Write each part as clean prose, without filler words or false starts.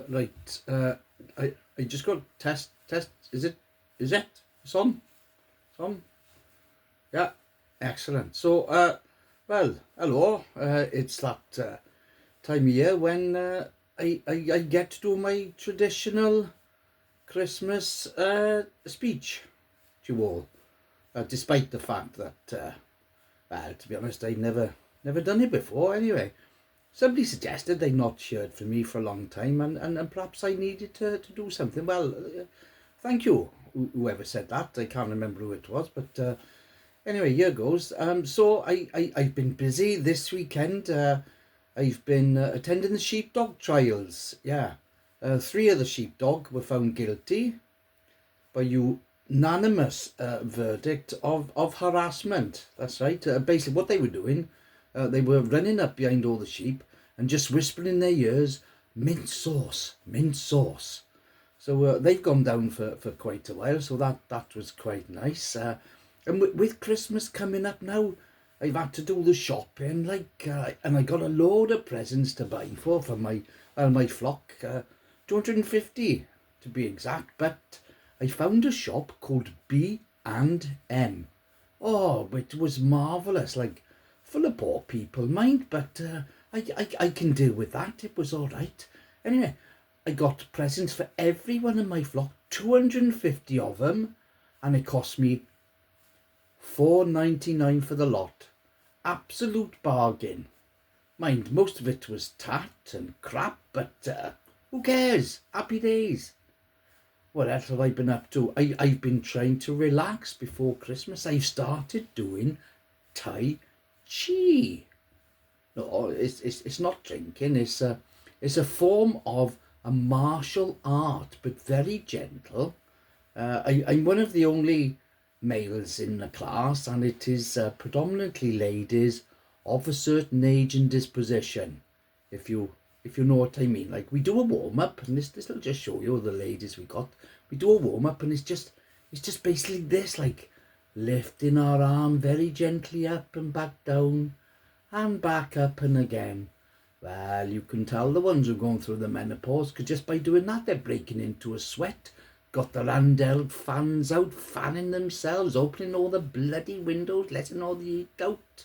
Right. I just got test. Is it? It's on. It's on. Yeah. Excellent. So well, hello. It's that time of year when I get to do my traditional Christmas speech to you all, despite the fact that well, to be honest, I never done it before. Anyway, somebody suggested they'd not heard from me for a long time, and perhaps I needed to do something. Well, thank you, whoever said that. I can't remember who it was, but anyway, here goes. So I've been busy this weekend. I've been attending the sheepdog trials. Yeah, three of the sheepdog were found guilty by unanimous verdict of harassment. That's right. Basically, what they were doing, they were running up behind all the sheep and just whispering in their ears, mint sauce, mint sauce. So they've gone down for quite a while, so that was quite nice. And with Christmas coming up now, I've had to do the shopping, and I got a load of presents to buy for my flock, 250 to be exact. But I found a shop called B&M. Oh, it was marvellous, like full of poor people, mind, but I can deal with that. It was all right. Anyway, I got presents for everyone in my flock, 250 of them, and it cost me £4.99 for the lot. Absolute bargain. Mind, most of it was tat and crap, but who cares? Happy days. What else have I been up to? I've been trying to relax before Christmas. I've started doing Tai Chi. No, it's not drinking. It's a form of a martial art, but very gentle. I'm one of the only males in the class, and it is predominantly ladies of a certain age and disposition. If you know what I mean. Like, we do a warm up, and this will just show you the ladies we got. We do a warm up, and it's just basically this, like lifting our arm very gently up and back down, and back up and again. Well, you can tell the ones who are going through the menopause, because just by doing that, they're breaking into a sweat. Got their handheld fans out, fanning themselves, opening all the bloody windows, letting all the heat out.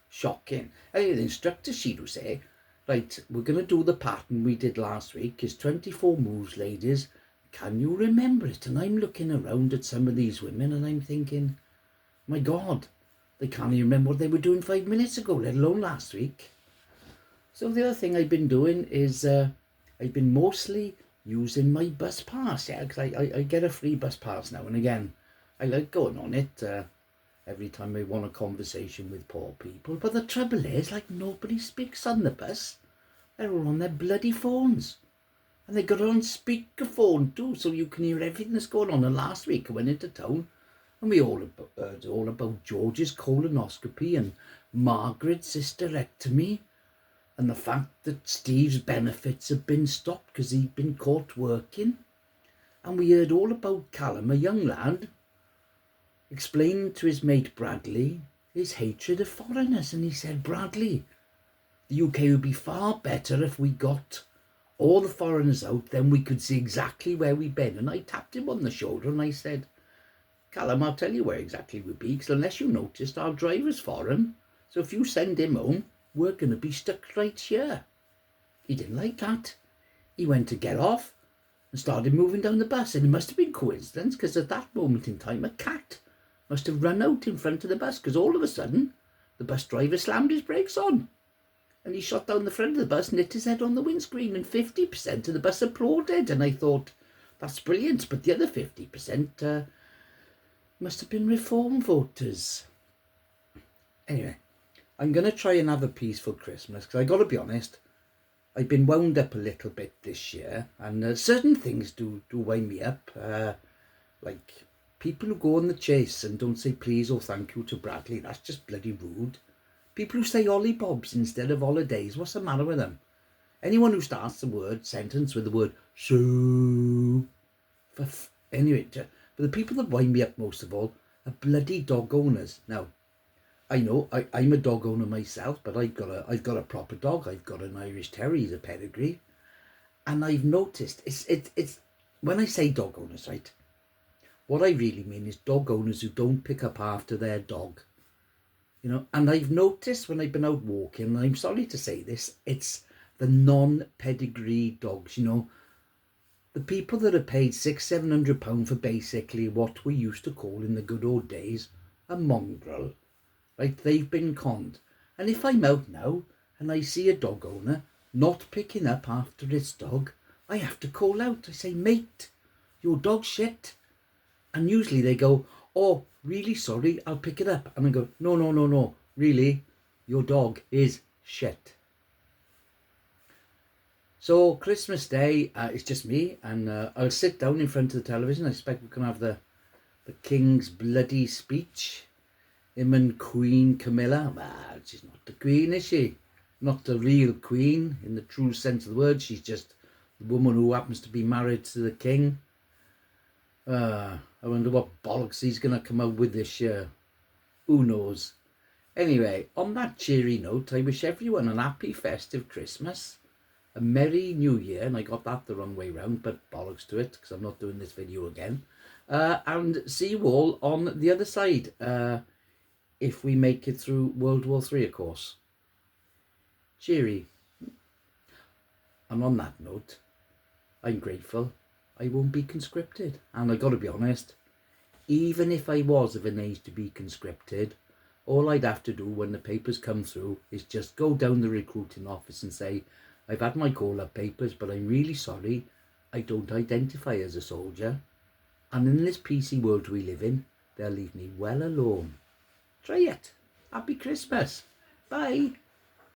Shocking. Anyway, the instructor, she'd say, right, we're going to do the pattern we did last week. It's 24 moves, ladies. Can you remember it? And I'm looking around at some of these women and I'm thinking, my God, they can't even remember what they were doing 5 minutes ago, let alone last week. So the other thing I've been doing is I've been mostly using my bus pass, yeah, because I get a free bus pass now and again. I like going on it every time I want a conversation with poor people. But the trouble is, like, nobody speaks on the bus. They're all on their bloody phones. And they got it on speakerphone too, so you can hear everything that's going on. And last week I went into town and we all heard all about George's colonoscopy and Margaret's hysterectomy, and the fact that Steve's benefits have been stopped because he'd been caught working. And we heard all about Callum, a young lad, explaining to his mate Bradley his hatred of foreigners. And he said, Bradley, the UK would be far better if we got all the foreigners out, then we could see exactly where we've been. And I tapped him on the shoulder and I said, Callum, I'll tell you where exactly we'd be, because unless you noticed, our driver's foreign. So if you send him home, we're going to be stuck right here. He didn't like that. He went to get off and started moving down the bus. And it must have been coincidence, because at that moment in time, a cat must have run out in front of the bus, because all of a sudden, the bus driver slammed his brakes on. And he shot down the front of the bus and hit his head on the windscreen. And 50% of the bus applauded. And I thought, that's brilliant. But the other 50% must have been reform voters. Anyway, I'm going to try and have a peaceful Christmas, because I got to be honest, I've been wound up a little bit this year, and certain things do wind me up, like people who go on the chase and don't say please or thank you to Bradley. That's just bloody rude. People who say hollybobs instead of holidays, what's the matter with them? Anyone who starts the sentence with the word so, anyway, but the people that wind me up most of all are bloody dog owners. Now, I know I'm a dog owner myself, but I've got a proper dog. I've got an Irish Terrier, he's a pedigree, And I've noticed, it's when I say dog owners, right, what I really mean is dog owners who don't pick up after their dog. And I've noticed when I've been out walking, and I'm sorry to say this, it's the non-pedigree dogs, the people that are paid £600-700 for basically what we used to call in the good old days a mongrel, right? They've been conned. And if I'm out now and I see a dog owner not picking up after its dog, I have to call out. I say, mate, your dog's shit. And usually they go, oh, really sorry, I'll pick it up. And I go, no, no, no, no, really, your dog is shit. So Christmas Day, it's just me, and I'll sit down in front of the television. I expect we can have the King's bloody speech. Him and Queen Camilla. Well, she's not the Queen, is she? Not the real Queen in the true sense of the word. She's just the woman who happens to be married to the King. I wonder what bollocks he's going to come out with this year. Who knows? Anyway, on that cheery note, I wish everyone an happy festive Christmas, a Merry New Year, and I got that the wrong way round, but bollocks to it, because I'm not doing this video again. And see you all on the other side, if we make it through World War III, of course. Cheery. And on that note, I'm grateful I won't be conscripted. And I got to be honest, even if I was of an age to be conscripted, all I'd have to do when the papers come through is just go down the recruiting office and say, I've had my call-up papers, but I'm really sorry, I don't identify as a soldier. And in this PC world we live in, they'll leave me well alone. Try it. Happy Christmas. Bye.